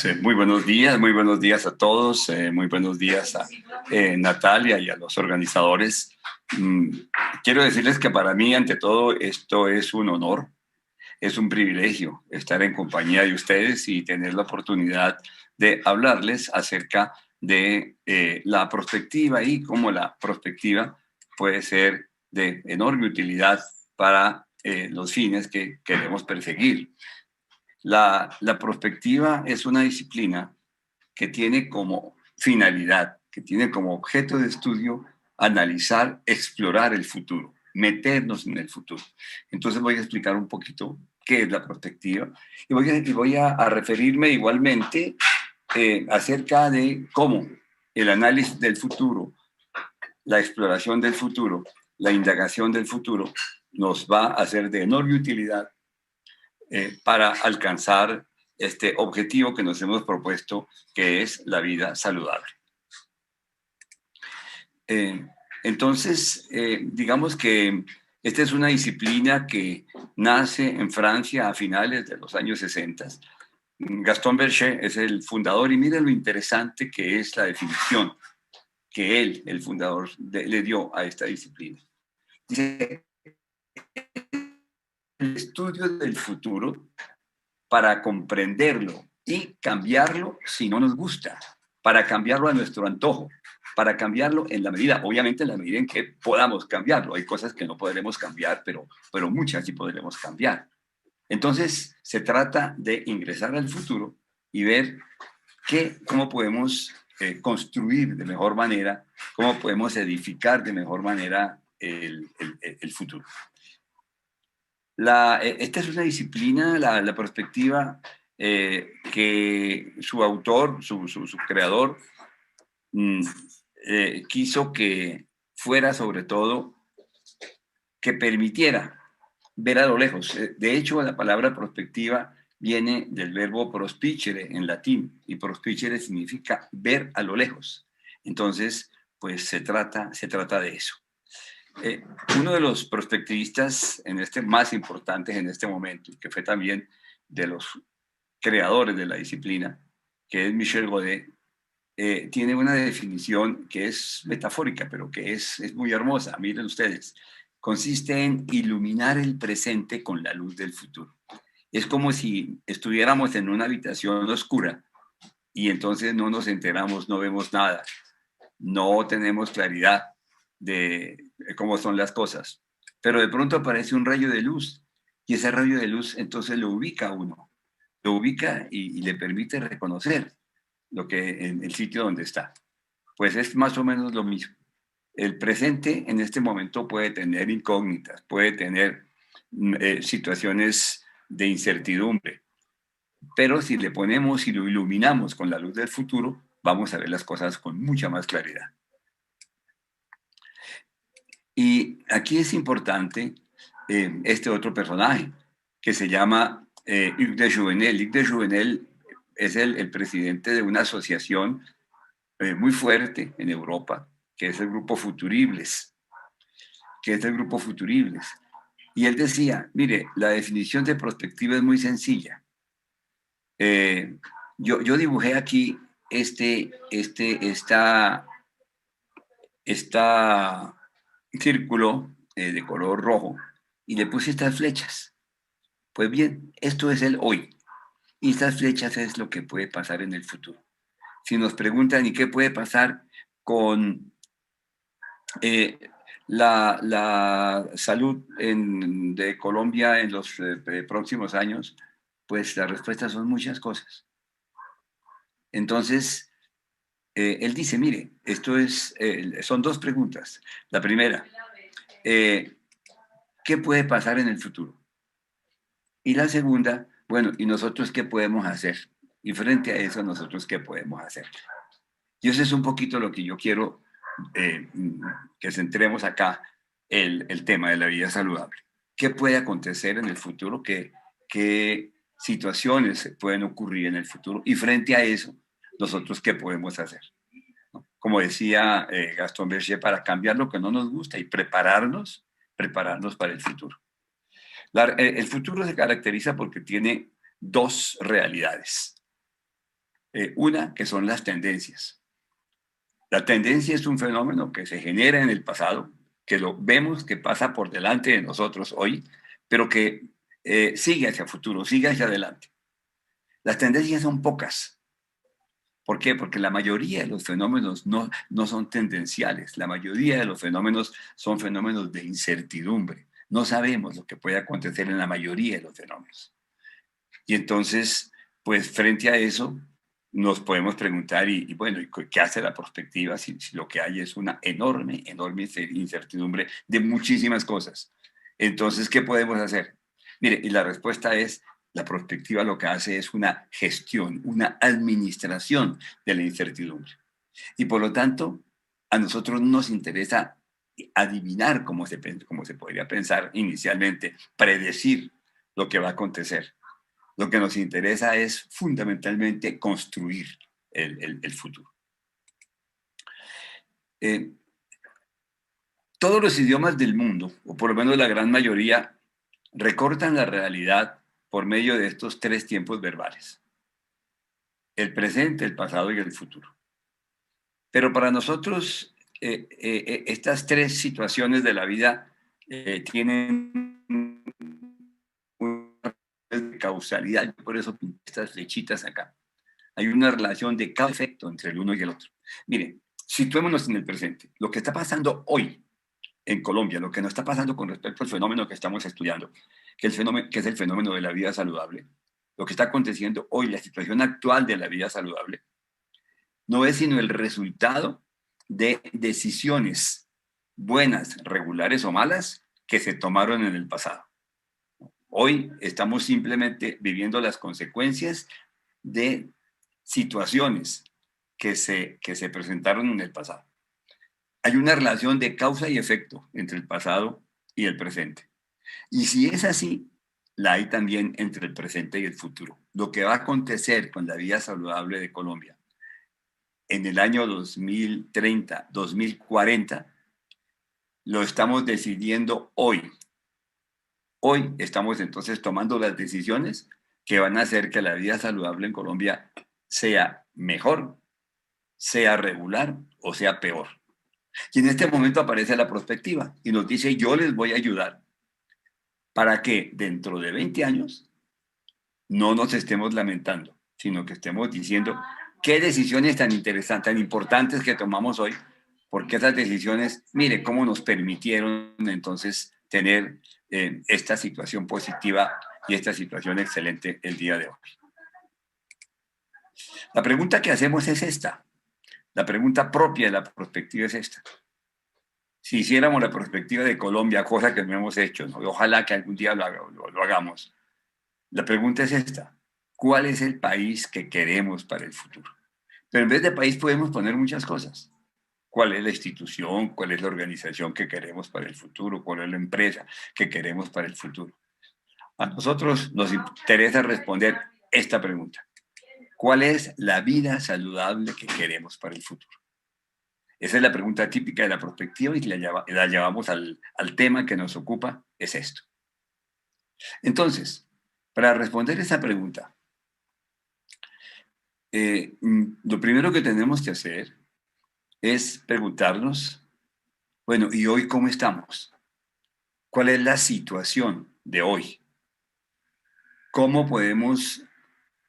Pues muy buenos días a todos, muy buenos días a Natalia y a los organizadores. Mm, Quiero decirles que para mí, ante todo, esto es un honor, es un privilegio estar en compañía de ustedes y tener la oportunidad de hablarles acerca de la perspectiva y cómo la perspectiva puede ser de enorme utilidad para los fines que queremos perseguir. La prospectiva es una disciplina que tiene como finalidad, que tiene como objeto de estudio analizar, explorar el futuro, meternos en el futuro. Entonces voy a explicar un poquito qué es la prospectiva y voy a referirme igualmente acerca de cómo el análisis del futuro, la exploración del futuro, la indagación del futuro nos va a ser de enorme utilidad para alcanzar este objetivo que nos hemos propuesto, que es la vida saludable. Eh, digamos que esta es una disciplina que nace en Francia a finales de los años 60. Gaston Berger es el fundador y miren lo interesante que es la definición que él, el fundador, le dio a esta disciplina. Dice, el estudio del futuro para comprenderlo y cambiarlo si no nos gusta, para cambiarlo a nuestro antojo, para cambiarlo en la medida, obviamente en la medida en que podamos cambiarlo. Hay cosas que no podremos cambiar, pero muchas sí podremos cambiar. Entonces, se trata de ingresar al futuro y ver cómo podemos construir de mejor manera, cómo podemos edificar de mejor manera el futuro. Esta es una disciplina, la perspectiva, que su autor, su creador, mm, quiso que fuera sobre todo que permitiera ver a lo lejos. De hecho, la palabra perspectiva viene del verbo prospicere en latín, y prospicere significa ver a lo lejos. Entonces, pues se trata de eso. Uno de los prospectivistas más importantes en este momento, que fue también de los creadores de la disciplina, que es Michel Godet, tiene una definición que es metafórica, pero que es muy hermosa. Miren ustedes, consiste en iluminar el presente con la luz del futuro. Es como si estuviéramos en una habitación oscura y entonces no nos enteramos, no vemos nada, no tenemos claridad de cómo son las cosas. Pero de pronto aparece un rayo de luz y ese rayo de luz entonces lo ubica a uno, lo ubica y le permite reconocer lo que en el sitio donde está. Pues es más o menos lo mismo. El presente en este momento puede tener incógnitas, puede tener situaciones de incertidumbre, pero si le ponemos y lo iluminamos con la luz del futuro, vamos a ver las cosas con mucha más claridad. Y aquí es importante este otro personaje que se llama Hugues de Jouvenel. Hugues de Jouvenel es el presidente de una asociación muy fuerte en Europa, que es el Grupo Futuribles, Y él decía, mire, la definición de prospectiva es muy sencilla. Yo dibujé aquí esta círculo de color rojo y le puse estas flechas. Pues bien, esto es el hoy. Y estas flechas es lo que puede pasar en el futuro. Si nos preguntan, ¿y qué puede pasar con eh, la salud de Colombia en los próximos años? Pues las respuestas son muchas cosas. Entonces, él dice, mire, son dos preguntas. La primera, ¿qué puede pasar en el futuro? Y la segunda, bueno, ¿y nosotros qué podemos hacer? Y frente a eso, ¿nosotros qué podemos hacer? Y eso es un poquito lo que yo quiero que centremos acá el tema de la vida saludable. ¿Qué puede acontecer en el futuro? ¿Qué situaciones pueden ocurrir en el futuro? Y frente a eso, nosotros qué podemos hacer, ¿no? Como decía Gaston Berger, para cambiar lo que no nos gusta y prepararnos para el futuro. El futuro se caracteriza porque tiene dos realidades. Una, que son las tendencias. La tendencia es un fenómeno que se genera en el pasado, que lo vemos que pasa por delante de nosotros hoy, pero que sigue hacia el futuro, sigue hacia adelante. Las tendencias son pocas. ¿Por qué? Porque la mayoría de los fenómenos no son tendenciales. La mayoría de los fenómenos son fenómenos de incertidumbre. No sabemos lo que puede acontecer en la mayoría de los fenómenos. Y entonces, pues frente a eso, nos podemos preguntar, bueno, ¿qué hace la prospectiva si lo que hay es una enorme, enorme incertidumbre de muchísimas cosas? Entonces, ¿qué podemos hacer? Mire, y la respuesta es, la prospectiva lo que hace es una gestión, una administración de la incertidumbre. Y por lo tanto, a nosotros nos interesa adivinar cómo se podría pensar inicialmente, predecir lo que va a acontecer. Lo que nos interesa es fundamentalmente construir el futuro. Eh, todos los idiomas del mundo, o por lo menos la gran mayoría, recortan la realidad por medio de estos tres tiempos verbales: el presente, el pasado y el futuro. Pero para nosotros, estas tres situaciones de la vida tienen una causalidad, por eso pinté estas flechitas acá. Hay una relación de causa-efecto entre el uno y el otro. Miren, situémonos en el presente. Lo que está pasando hoy en Colombia, lo que nos está pasando con respecto al fenómeno que estamos estudiando, que es el fenómeno de la vida saludable, lo que está aconteciendo hoy, la situación actual de la vida saludable, no es sino el resultado de decisiones buenas, regulares o malas que se tomaron en el pasado. Hoy estamos simplemente viviendo las consecuencias de situaciones que se presentaron en el pasado. Hay una relación de causa y efecto entre el pasado y el presente. Y si es así, la hay también entre el presente y el futuro. Lo que va a acontecer con la vida saludable de Colombia en el año 2030, 2040, lo estamos decidiendo hoy. Hoy estamos entonces tomando las decisiones que van a hacer que la vida saludable en Colombia sea mejor, sea regular o sea peor. Y en este momento aparece la prospectiva y nos dice, yo les voy a ayudar para que dentro de 20 años no nos estemos lamentando, sino que estemos diciendo qué decisiones tan interesantes, tan importantes que tomamos hoy, porque esas decisiones, mire, cómo nos permitieron entonces tener esta situación positiva y esta situación excelente el día de hoy. La pregunta que hacemos es esta. La pregunta propia de la prospectiva es esta. Si hiciéramos la perspectiva de Colombia, cosa que no hemos hecho, ¿no? Ojalá que algún día lo hagamos. La pregunta es esta: ¿cuál es el país que queremos para el futuro? Pero en vez de país podemos poner muchas cosas. ¿Cuál es la institución? ¿Cuál es la organización que queremos para el futuro? ¿Cuál es la empresa que queremos para el futuro? A nosotros nos interesa responder esta pregunta: ¿cuál es la vida saludable que queremos para el futuro? Esa es la pregunta típica de la perspectiva y la llevamos al tema que nos ocupa, es esto. Entonces, para responder esa pregunta, lo primero que tenemos que hacer es preguntarnos, bueno, ¿y hoy cómo estamos? ¿Cuál es la situación de hoy? ¿Cómo podemos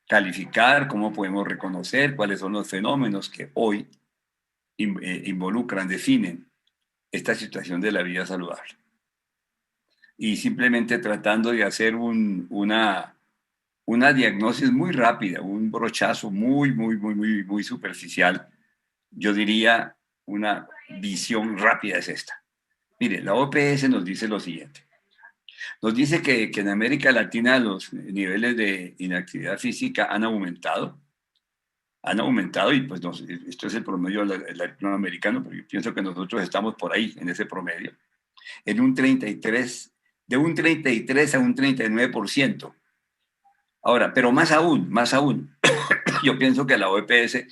calificar, cómo podemos reconocer cuáles son los fenómenos que hoy involucran, definen esta situación de la vida saludable? Y simplemente tratando de hacer una diagnosis muy rápida, un brochazo muy superficial, yo diría una visión rápida es esta. Mire, la OPS nos dice lo siguiente. Nos dice que en América Latina los niveles de inactividad física han aumentado y pues esto es el promedio latinoamericano, pero yo pienso que nosotros estamos por ahí, en ese promedio, en un 33, de un 33 a un 39%. Ahora, pero más aún, yo pienso que la OPS,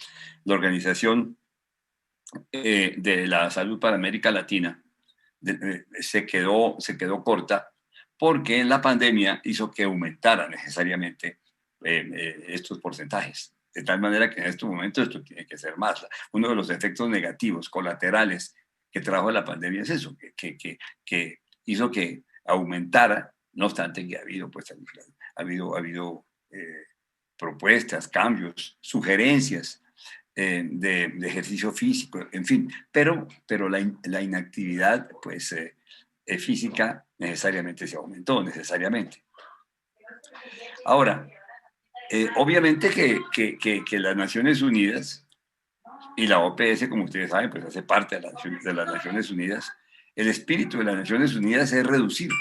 la Organización de la Salud para América Latina, se quedó corta porque la pandemia hizo que aumentara necesariamente estos porcentajes. De tal manera que en estos momentos esto tiene que ser más. Uno de los efectos negativos, colaterales, que trajo la pandemia es eso, que hizo que aumentara, no obstante que ha habido, pues, ha habido propuestas, cambios, sugerencias de ejercicio físico, en fin, pero la inactividad, pues, física necesariamente se aumentó, necesariamente. Ahora, obviamente que las Naciones Unidas y la OPS, como ustedes saben, pues hace parte de las Naciones Unidas. El espíritu de las Naciones Unidas es reducir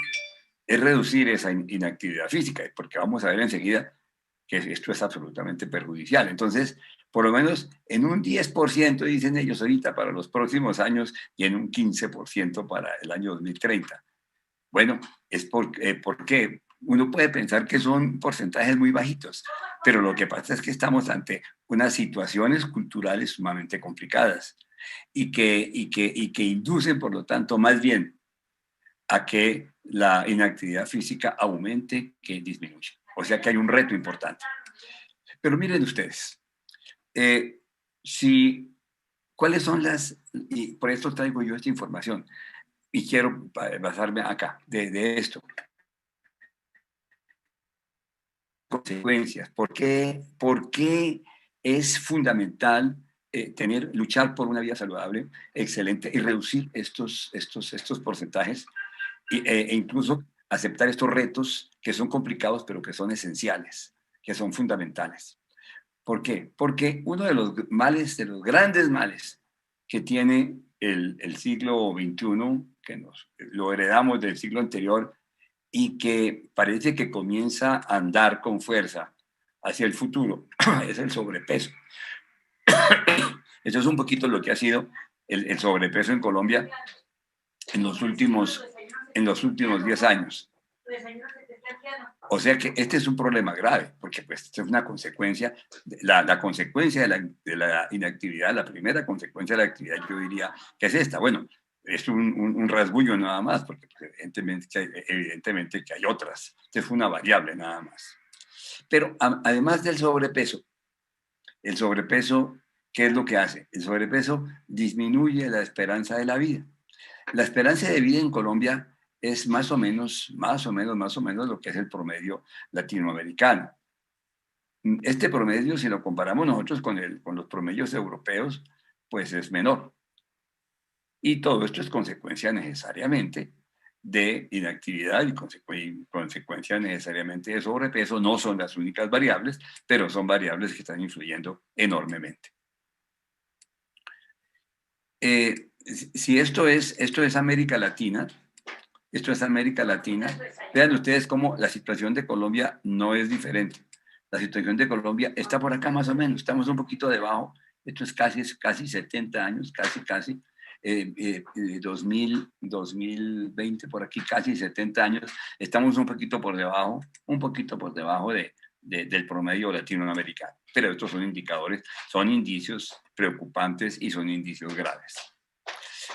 esa inactividad física, porque vamos a ver enseguida que esto es absolutamente perjudicial. Entonces, por lo menos en un 10%, dicen ellos ahorita, para los próximos años, y en un 15% para el año 2030. Bueno, es porque uno puede pensar que son porcentajes muy bajitos, pero lo que pasa es que estamos ante unas situaciones culturales sumamente complicadas y que inducen, por lo tanto, más bien a que la inactividad física aumente que disminuya. O sea que hay un reto importante. Pero miren ustedes, eh, si, ¿cuáles son y por esto traigo yo esta información, y quiero basarme acá, de esto, consecuencias, por qué es fundamental luchar por una vida saludable, excelente, y reducir estos porcentajes, e incluso aceptar estos retos que son complicados, pero que son esenciales, que son fundamentales. ¿Por qué? Porque uno de los males, de los grandes males que tiene el siglo XXI, que lo heredamos del siglo anterior y que parece que comienza a andar con fuerza hacia el futuro, es el sobrepeso. Eso es un poquito lo que ha sido el sobrepeso en Colombia en los últimos 10 años. O sea que este es un problema grave, porque pues es una consecuencia, la consecuencia de la inactividad, la primera consecuencia de la actividad, yo diría que es esta. Bueno, es un rasguño nada más, porque pues, evidentemente que hay otras. Esta es una variable nada más. Pero además del sobrepeso, el sobrepeso, ¿qué es lo que hace? El sobrepeso disminuye la esperanza de la vida. La esperanza de vida en Colombia es más o menos lo que es el promedio latinoamericano. Este promedio, si lo comparamos nosotros con los promedios europeos, pues es menor. Y todo esto es consecuencia necesariamente de inactividad y consecuencia necesariamente de sobrepeso. No son las únicas variables, pero son variables que están influyendo enormemente. Si esto es América Latina, vean ustedes cómo la situación de Colombia no es diferente. La situación de Colombia está por acá más o menos, estamos un poquito debajo, esto es casi 70 años, casi, 2020 por aquí, casi 70 años, estamos un poquito por debajo del promedio latinoamericano. Pero estos son indicadores, son indicios preocupantes y son indicios graves.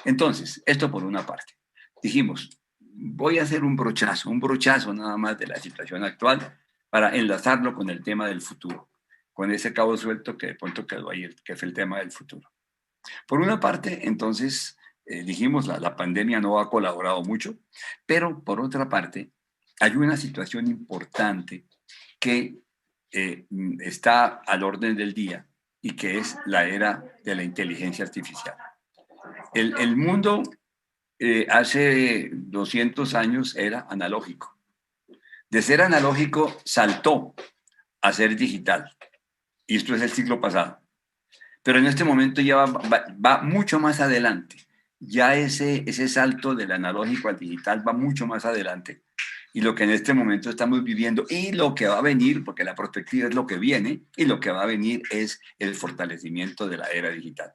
Entonces, esto por una parte. Dijimos, voy a hacer un brochazo nada más de la situación actual para enlazarlo con el tema del futuro, con ese cabo suelto que de pronto quedó ahí, que fue el tema del futuro. Por una parte, entonces, dijimos, la pandemia no ha colaborado mucho, pero por otra parte, hay una situación importante que está al orden del día y que es la era de la inteligencia artificial. El mundo hace 200 años era analógico. De ser analógico saltó a ser digital. Y esto es el siglo pasado. Pero en este momento ya va mucho más adelante. Ya ese salto del analógico al digital va mucho más adelante. Y lo que en este momento estamos viviendo y lo que va a venir, porque la perspectiva es lo que viene, y lo que va a venir es el fortalecimiento de la era digital.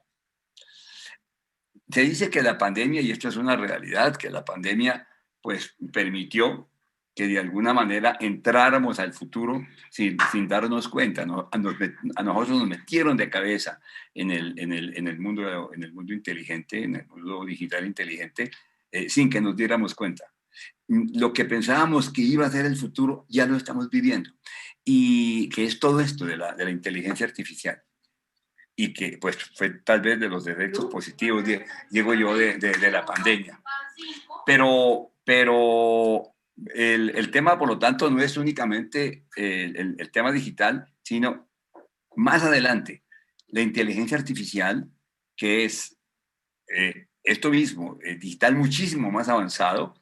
Se dice que la pandemia, y esto es una realidad, que la pandemia pues permitió que de alguna manera entráramos al futuro sin darnos cuenta, ¿no? A nosotros nos metieron de cabeza en el mundo inteligente, en el mundo digital inteligente, sin que nos diéramos cuenta. Lo que pensábamos que iba a ser el futuro ya lo estamos viviendo. Y que es todo esto de la inteligencia artificial. Y que pues fue tal vez de los efectos positivos, digo yo, de la pandemia. Pero el tema, por lo tanto, no es únicamente el tema digital, sino más adelante, la inteligencia artificial, que es esto mismo, digital muchísimo más avanzado,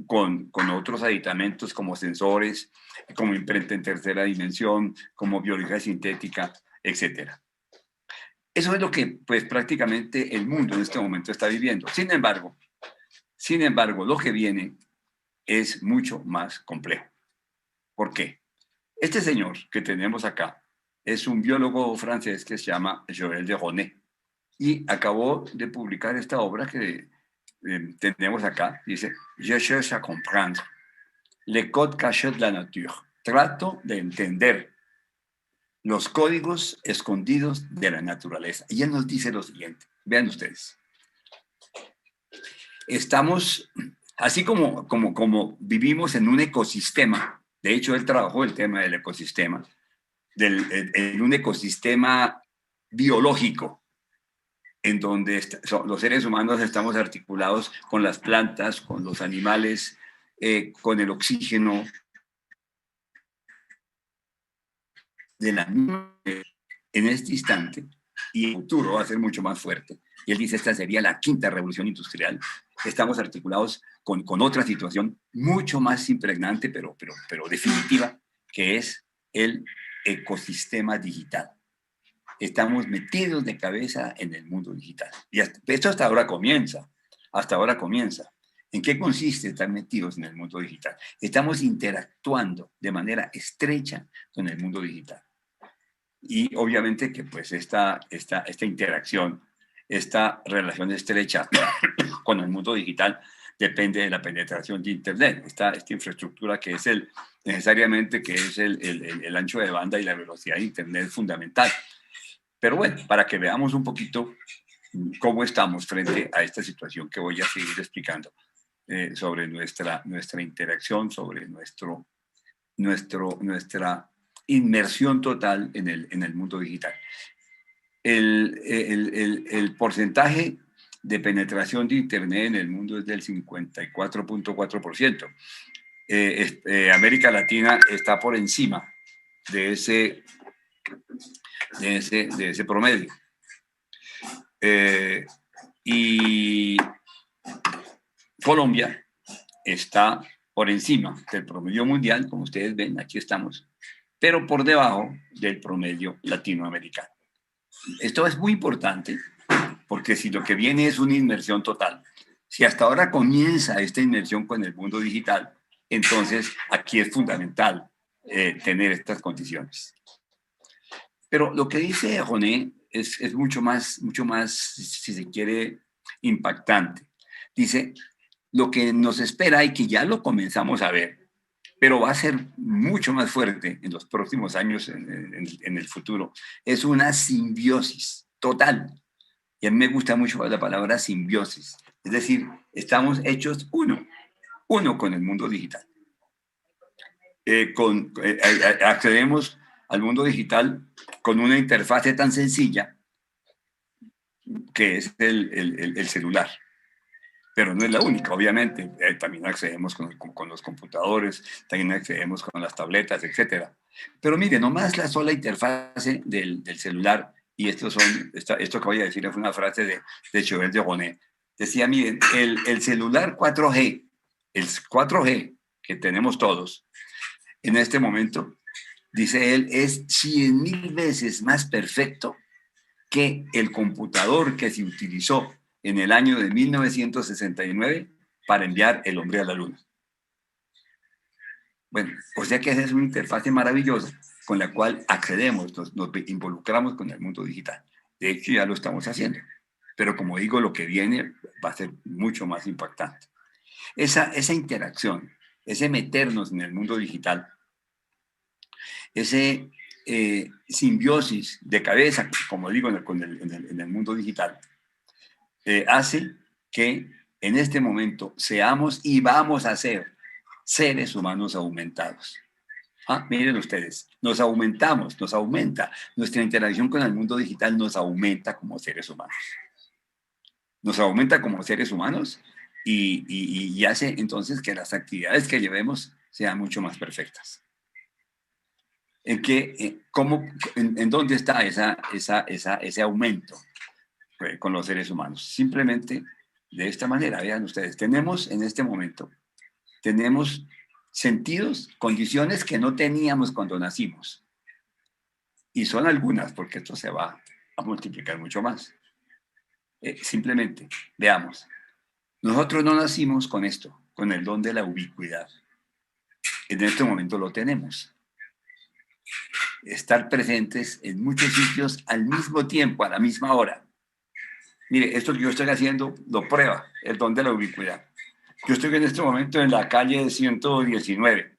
con otros aditamentos como sensores, como imprenta en tercera dimensión, como biología sintética, etcétera. Eso es lo que pues prácticamente el mundo en este momento está viviendo. Sin embargo, lo que viene es mucho más complejo. ¿Por qué? Este señor que tenemos acá es un biólogo francés que se llama Joël de Ronet y acabó de publicar esta obra que tenemos acá. Dice, Je cherche à comprendre les codes cachés de la nature. Trato de entender los códigos escondidos de la naturaleza. Y él nos dice lo siguiente. Vean ustedes. Estamos, así como vivimos en un ecosistema, de hecho él trabajó el tema del ecosistema, en un ecosistema biológico, en donde los seres humanos estamos articulados con las plantas, con los animales, con el oxígeno, de la misma en este instante, y el futuro va a ser mucho más fuerte. Y él dice, esta sería la quinta revolución industrial. Estamos articulados con otra situación mucho más impregnante, pero definitiva, que es el ecosistema digital. Estamos metidos de cabeza en el mundo digital. Y esto hasta ahora comienza. Hasta ahora comienza. ¿En qué consiste estar metidos en el mundo digital? Estamos interactuando de manera estrecha con el mundo digital. Y obviamente que pues esta interacción, esta relación estrecha con el mundo digital depende de la penetración de Internet, esta infraestructura que es necesariamente que es el ancho de banda y la velocidad de Internet fundamental. Pero bueno, para que veamos un poquito cómo estamos frente a esta situación que voy a seguir explicando sobre nuestra interacción, sobre nuestra inmersión total en el mundo digital. El porcentaje de penetración de Internet en el mundo es del 54.4%. América Latina está por encima de ese promedio. Y Colombia está por encima del promedio mundial, como ustedes ven, aquí estamos, pero por debajo del promedio latinoamericano. Esto es muy importante porque si lo que viene es una inmersión total, si hasta ahora comienza esta inmersión con el mundo digital, entonces aquí es fundamental tener estas condiciones. Pero lo que dice Ronet es mucho más, si se quiere, impactante. Dice, lo que nos espera y que ya lo comenzamos a ver, pero va a ser mucho más fuerte en los próximos años, en el futuro, es una simbiosis total. Y a mí me gusta mucho la palabra simbiosis. Es decir, estamos hechos uno con el mundo digital. Accedemos al mundo digital con una interfase tan sencilla que es el celular. Pero no es la única, obviamente. También accedemos con los computadores, también accedemos con las tabletas, etc. Pero mire, nomás la sola interfase del celular, y esto que voy a decir es una frase de Joël de Ronet. Decía, miren, el celular 4G, el 4G que tenemos todos, en este momento, dice él, es 100.000 veces más perfecto que el computador que se utilizó en el año de 1969 para enviar el hombre a la luna. Bueno, o sea que esa es una interfaz maravillosa con la cual accedemos, nos involucramos con el mundo digital. De hecho, ya lo estamos haciendo. Pero como digo, lo que viene va a ser mucho más impactante. Esa interacción, ese meternos en el mundo digital, ese simbiosis de cabeza, como digo, en el mundo digital, hace que en este momento seamos y vamos a ser seres humanos aumentados. Miren ustedes, nos aumentamos, nos aumenta. Nuestra interacción con el mundo digital nos aumenta como seres humanos. Nos aumenta como seres humanos y hace entonces que las actividades que llevemos sean mucho más perfectas. ¿En dónde está ese aumento con los seres humanos? Simplemente de esta manera, vean ustedes, tenemos en este momento, tenemos sentidos, condiciones que no teníamos cuando nacimos. Y son algunas, porque esto se va a multiplicar mucho más. Simplemente, veamos, nosotros no nacimos con esto, con el don de la ubicuidad. En este momento lo tenemos. Estar presentes en muchos sitios al mismo tiempo, a la misma hora. Mire, esto que yo estoy haciendo lo prueba, el don de la ubicuidad. Yo estoy en este momento en la calle 119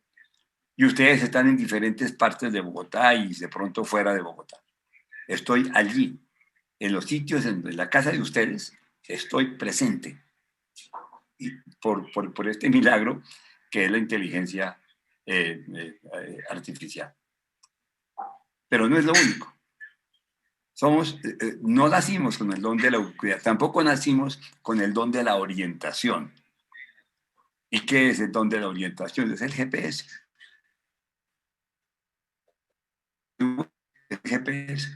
y ustedes están en diferentes partes de Bogotá y de pronto fuera de Bogotá. Estoy allí, en los sitios, en la casa de ustedes, estoy presente. Y por este milagro que es la inteligencia artificial. Pero no es lo único. No nacimos con el don de la ubicuidad, tampoco nacimos con el don de la orientación. ¿Y qué es el don de la orientación? Es el GPS. El GPS.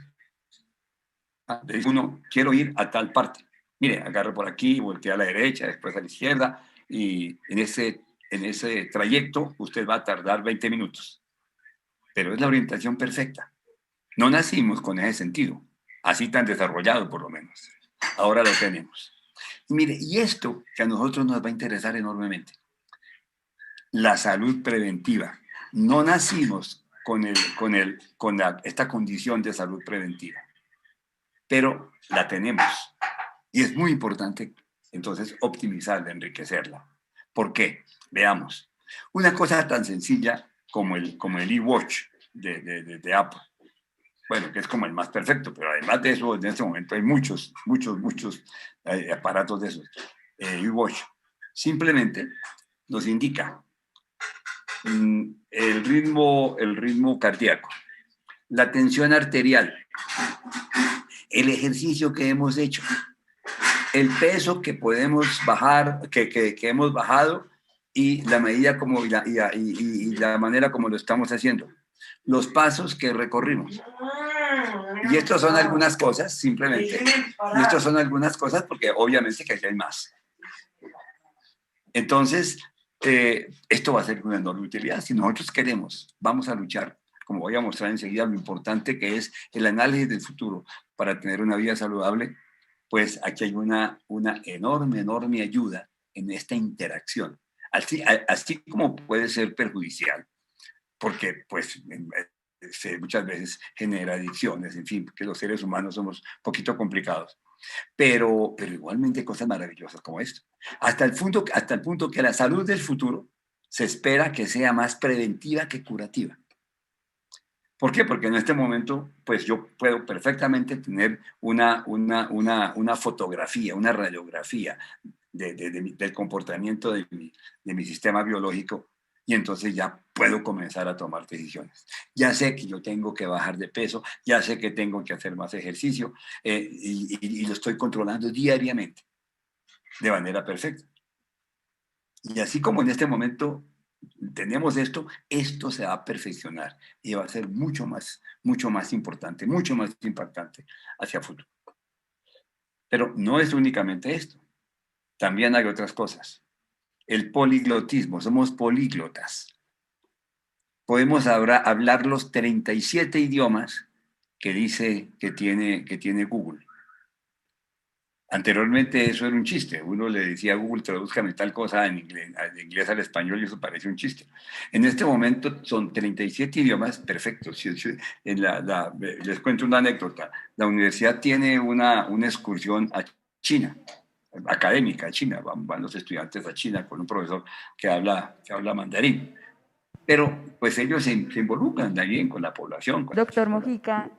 Uno, quiero ir a tal parte. Mire, agarre por aquí, voltea a la derecha, después a la izquierda, y en ese trayecto usted va a tardar 20 minutos. Pero es la orientación perfecta. No nacimos con ese sentido, así tan desarrollado por lo menos. Ahora lo tenemos. Y mire, y esto que a nosotros nos va a interesar enormemente, la salud preventiva. No nacimos con esta condición de salud preventiva, pero la tenemos. Y es muy importante, entonces, optimizarla, enriquecerla. ¿Por qué? Veamos. Una cosa tan sencilla como el iWatch de Apple. Bueno, que es como el más perfecto, pero además de eso, en este momento hay muchos aparatos de esos. iWatch simplemente nos indica el ritmo cardíaco, la tensión arterial, el ejercicio que hemos hecho, el peso que podemos bajar, que hemos bajado y la medida como y la manera como lo estamos haciendo, los pasos que recorrimos. Y estas son algunas cosas, simplemente. Y estas son algunas cosas porque obviamente que aquí hay más. Entonces, esto va a ser una enorme utilidad. Si nosotros queremos, vamos a luchar, como voy a mostrar enseguida, lo importante que es el análisis del futuro para tener una vida saludable, pues aquí hay una enorme ayuda en esta interacción. Así como puede ser perjudicial, porque pues muchas veces genera adicciones, en fin, porque los seres humanos somos un poquito complicados. Pero igualmente cosas maravillosas como esto. Hasta el punto que la salud del futuro se espera que sea más preventiva que curativa. ¿Por qué? Porque en este momento, pues yo puedo perfectamente tener una fotografía, una radiografía del comportamiento de mi sistema biológico y entonces ya puedo comenzar a tomar decisiones. Ya sé que yo tengo que bajar de peso, ya sé que tengo que hacer más ejercicio y lo estoy controlando diariamente de manera perfecta. Y así como en este momento tenemos esto se va a perfeccionar y va a ser mucho más importante, mucho más impactante hacia el futuro. Pero no es únicamente esto, también hay otras cosas. El poliglotismo, somos políglotas. Podemos ahora hablar los 37 idiomas que dice que tiene Google. Anteriormente eso era un chiste. Uno le decía a Google, tradúzcame tal cosa de inglés al español y eso parece un chiste. En este momento son 37 idiomas perfectos. Les cuento una anécdota. La universidad tiene una excursión a China, académica a China. Van los estudiantes a China con un profesor que habla mandarín. Pero pues ellos se involucran también con la población. Doctor Mojica,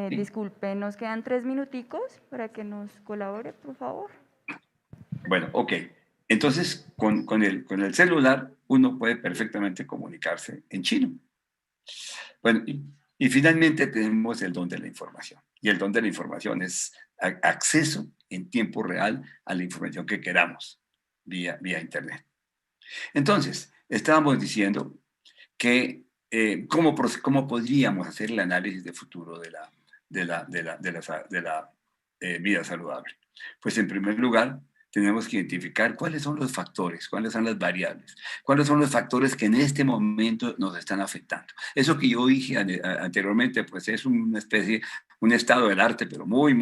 disculpe, nos quedan 3 minuticos para que nos colabore, por favor. Bueno, ok. Entonces, con el celular, uno puede perfectamente comunicarse en chino. Bueno, y finalmente tenemos el don de la información. Y el don de la información es acceso en tiempo real a la información que queramos vía Internet. Entonces, estábamos diciendo que cómo podríamos hacer el análisis de futuro de la vida saludable. Pues en primer lugar, tenemos que identificar cuáles son los factores, cuáles son las variables, cuáles son los factores que en este momento nos están afectando. Eso que yo dije anteriormente, pues es una especie, un estado del arte, pero muy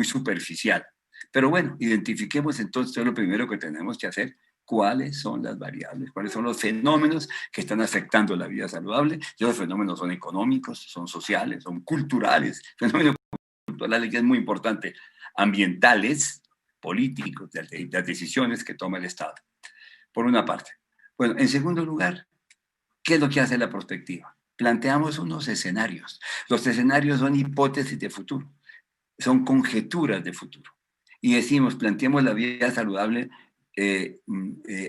superficial. Pero bueno, identifiquemos entonces lo primero que tenemos que hacer, cuáles son las variables, cuáles son los fenómenos que están afectando la vida saludable. Y esos fenómenos son económicos, son sociales, son culturales, fenómenos culturales que es muy importante, ambientales, políticos, de las decisiones que toma el Estado, por una parte. Bueno, en segundo lugar, ¿qué es lo que hace la prospectiva? Planteamos unos escenarios. Los escenarios son hipótesis de futuro, son conjeturas de futuro. Y decimos, planteemos la vida saludable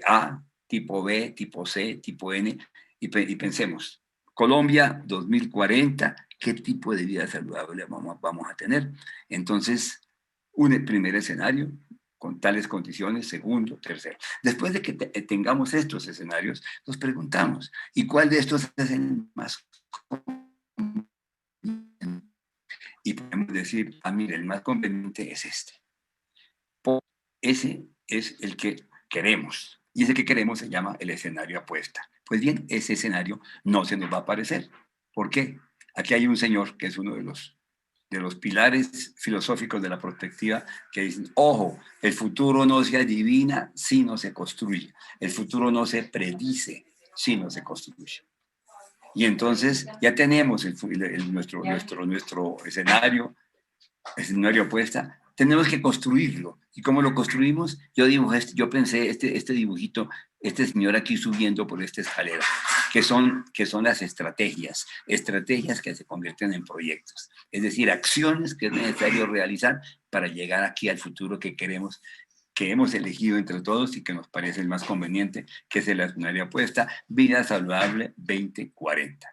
A, tipo B, tipo C, tipo N, y pensemos, Colombia 2040, ¿qué tipo de vida saludable vamos a tener? Entonces, un primer escenario con tales condiciones, segundo, tercero. Después de que tengamos estos escenarios, nos preguntamos, ¿y cuál de estos es el más conveniente? Y podemos decir, mire, el más conveniente es este. Ese es el que queremos. Y ese que queremos se llama el escenario apuesta. Pues bien, ese escenario no se nos va a aparecer. ¿Por qué? Aquí hay un señor que es uno de los pilares filosóficos de la prospectiva que dicen, ojo, el futuro no se adivina si no se construye. El futuro no se predice si no se construye. Y entonces ya tenemos nuestro escenario apuesta, tenemos que construirlo. ¿Y cómo lo construimos? Yo pensé este dibujito, este señor aquí subiendo por esta escalera, que son las estrategias que se convierten en proyectos. Es decir, acciones que es necesario realizar para llegar aquí al futuro que queremos, que hemos elegido entre todos y que nos parece el más conveniente, que es el escenario apuesta, Vida Saludable 2040.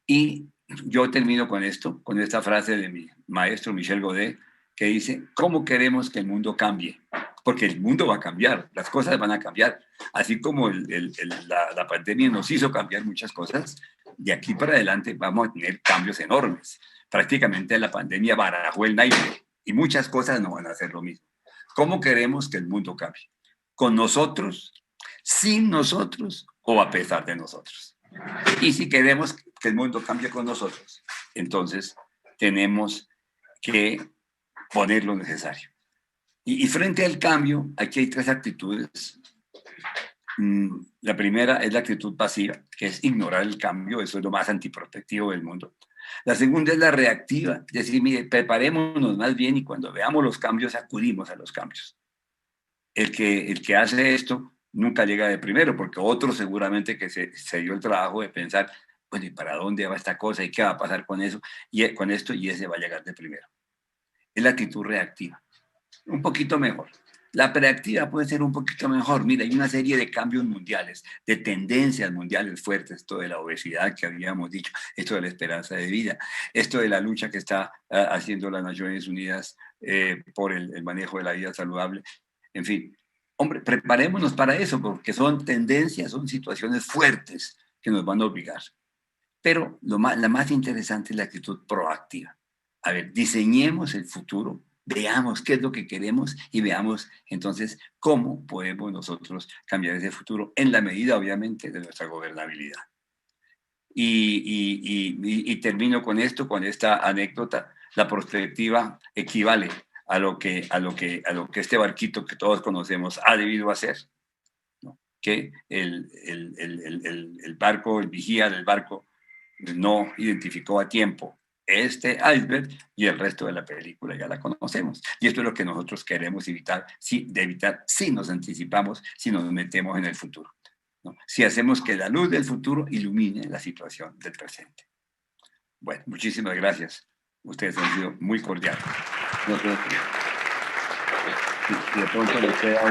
Y yo termino con esto, con esta frase de mi maestro Michel Godet, que dice, ¿cómo queremos que el mundo cambie? Porque el mundo va a cambiar, las cosas van a cambiar. Así como la pandemia nos hizo cambiar muchas cosas, de aquí para adelante vamos a tener cambios enormes. Prácticamente la pandemia barajó el naipe y muchas cosas no van a ser lo mismo. ¿Cómo queremos que el mundo cambie? ¿Con nosotros, sin nosotros o a pesar de nosotros? Y si queremos que el mundo cambie con nosotros, entonces tenemos que poner lo necesario. Y frente al cambio, aquí hay tres actitudes. La primera es la actitud pasiva, que es ignorar el cambio, eso es lo más antiprospectivo del mundo. La segunda es la reactiva, es decir, mire, preparémonos más bien y cuando veamos los cambios, acudimos a los cambios. El que hace esto nunca llega de primero, porque otro seguramente que se dio el trabajo de pensar, bueno, ¿y para dónde va esta cosa? ¿Y qué va a pasar con eso? Y con esto, y ese va a llegar de primero. Es la actitud reactiva. Un poquito mejor. La preactiva puede ser un poquito mejor. Mira, hay una serie de cambios mundiales, de tendencias mundiales fuertes, esto de la obesidad que habíamos dicho, esto de la esperanza de vida, esto de la lucha que está haciendo las Naciones Unidas por el manejo de la vida saludable. En fin, hombre, preparémonos para eso, porque son tendencias, son situaciones fuertes que nos van a obligar. Pero la más interesante es la actitud proactiva. A ver, diseñemos el futuro, veamos qué es lo que queremos y veamos entonces cómo podemos nosotros cambiar ese futuro en la medida, obviamente, de nuestra gobernabilidad. Y termino con esto, con esta anécdota. La prospectiva equivale a lo que este barquito que todos conocemos ha debido hacer, ¿no? Que el barco, el vigía del barco, no identificó a tiempo este iceberg y el resto de la película ya la conocemos. Y esto es lo que nosotros queremos evitar si nos anticipamos, si nos metemos en el futuro, ¿no? Si hacemos que la luz del futuro ilumine la situación del presente. Bueno, muchísimas gracias. Ustedes han sido muy cordiales. Nos vemos. si de pronto le queda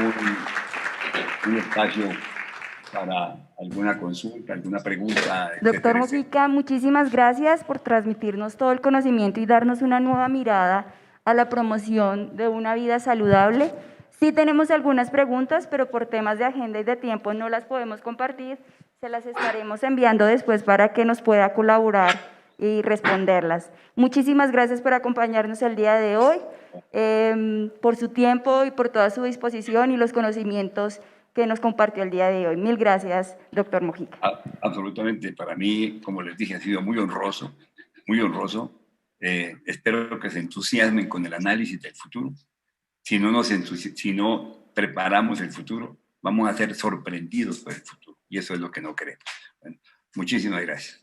un espacio para alguna consulta, alguna pregunta, Doctor etcétera, etcétera. Mojica, muchísimas gracias por transmitirnos todo el conocimiento y darnos una nueva mirada a la promoción de una vida saludable. Sí tenemos algunas preguntas, pero por temas de agenda y de tiempo no las podemos compartir. Se las estaremos enviando después para que nos pueda colaborar y responderlas. Muchísimas gracias por acompañarnos el día de hoy, por su tiempo y por toda su disposición y los conocimientos que nos compartió el día de hoy. Mil gracias, doctor Mojica. Absolutamente, para mí, como les dije, ha sido muy honroso, muy honroso. Espero que se entusiasmen con el análisis del futuro. Si no preparamos el futuro, vamos a ser sorprendidos por el futuro. Y eso es lo que no queremos. Bueno, muchísimas gracias.